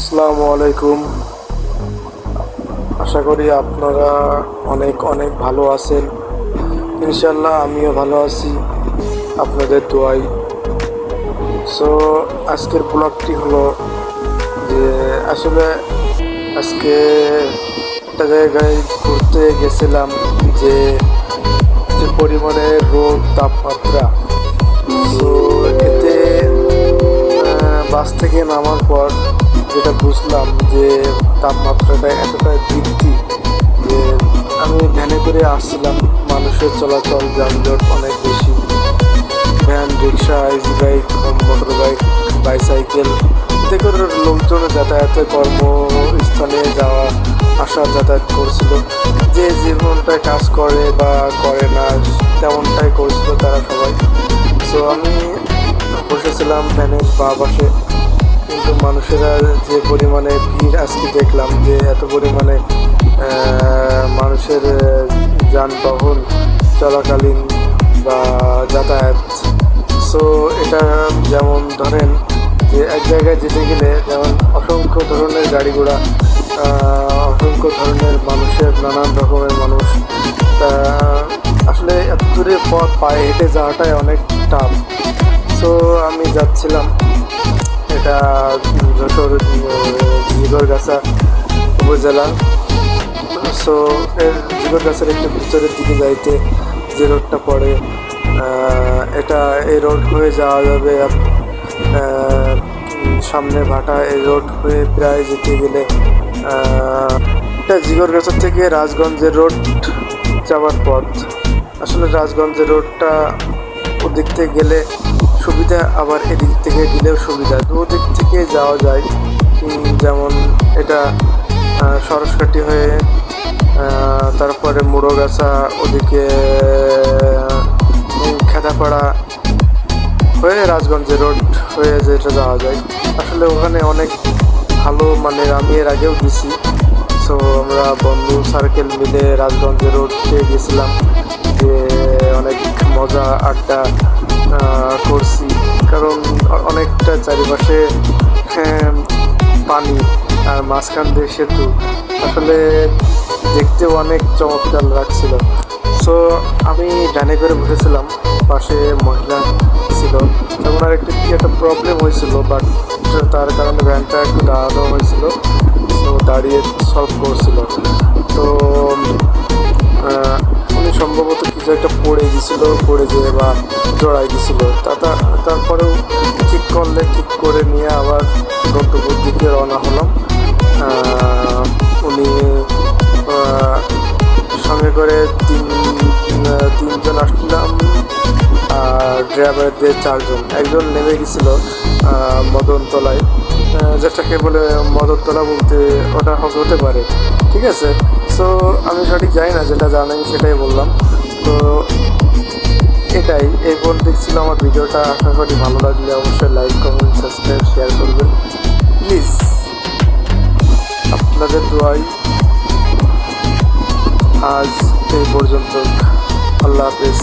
আসসালামু আলাইকুম। আশা করি আপনারা অনেক অনেক ভালো আছেন। ইনশাল্লাহ আমিও ভালো আছি আপনাদের দোয়ায়। সো আজকের ব্লগটি হলো যে আসলে আজকে একটা জায়গায় ঘুরতে গেছিলাম, যে যে পরিমাণে রোদ তাপমাত্রা। তো এতে বাস থেকে নামার পর যেটা বুঝলাম যে তাপমাত্রাটা এতটাই বৃদ্ধি যে আমি ভ্যানে করে আসছিলাম, মানুষের চলাচল যানজট অনেক বেশি। Van, rickshaw, easy bike, motor bike, bicycle, এতে করে লোকজন যাতায়াতে কর্মস্থানে যাওয়া আসা যাতায়াত করছিল। যে জীবনটায় কাজ করে বা করে না তেমনটাই করছিল তারা সবাই। সো আমি বসেছিলাম ভ্যানের বা পাশে, কিন্তু মানুষেরা যে পরিমাণে ভিড় আজকে দেখলাম, যে এত পরিমাণে মানুষের যানবাহন চলাকালীন বা যাতায়াত। সো এটা যেমন ধরেন যে এক জায়গায় যেতে গেলে যেমন অসংখ্য ধরনের গাড়ি ঘোড়া, অসংখ্য ধরনের মানুষের, নানান রকমের মানুষ। তা আসলে এত দূরে পথ পায়ে হেঁটে যাওয়াটাই অনেক টাফ। সো আমি যাচ্ছিলাম, এটা যশোর জিগরগাছা উপজেলা। সো এর জিগরগাছার একটু ভিতরের দিকে যাইতে যে রোডটা পড়ে, এটা এই রোড হয়ে যাওয়া যাবে সামনে ভাটা। এই রোড হয়ে প্রায় যেতে গেলে এটা জিগরগাছা থেকে রাজগঞ্জের রোড যাওয়ার পথ। আসলে রাজগঞ্জের রোডটা ওদিক থেকে গেলে সুবিধা, আবার এদিক থেকে গেলেও সুবিধা, দুদিক থেকে যাওয়া যায়। যেমন এটা সরসকাঠি হয়ে তারপরে মুড়োগাছা, ওদিকে খেদাপাড়া হয়ে রাজগঞ্জের রোড হয়ে যেটা যাওয়া যায়। আসলে ওখানে অনেক ভালো, মানে আমি এর আগেও গেছি। সো আমরা বন্ধু সার্কেল মিলে রাজগঞ্জের রোডে গেছিলাম, যে অনেক মজা আড্ডা করছি, কারণ অনেকটা চারিপাশে পানি আর মাঝখান দিয়ে সেতু। আসলে দেখতেও অনেক চমৎকার লাগছিল। সো আমি ভ্যানে করে বসেছিলাম, পাশে মহিলা ছিল। তখন আর একটা প্রবলেম হয়েছিল, বাট তার কারণে ভ্যানটা একটু দাঁড়ানো হয়েছিল। সো দাঁড়িয়ে সলভ করছিল। তো উনি সম্ভবত কিছু একটা পড়ে যেয়ে বা জড়াই গেছিলো। তারপরেও ঠিক করলে, ঠিক করে নিয়ে আবার গন্তব্যের দিকে রওনা হলাম। উনি সঙ্গে করে তিনজন আসলাম, আর ড্রাইভারদের চারজন। একজন নেমে গেছিলো মদনতলায়, যেটাকে বলে মদনতলা বলতে ওটা হতে পারে, ঠিক আছে। সো আমি সঠিক জানি না, যেটা জানাই সেটাই বললাম। তো এটাই, এই পর্যন্ত ছিল আমার ভিডিওটা। আশা করি ভালো লাগলে অবশ্যই লাইক, কমেন্ট, সাবস্ক্রাইব, শেয়ার করবেন প্লিজ। আপনাদের দোয়াই আজ এই পর্যন্ত। আল্লাহ হাফেজ।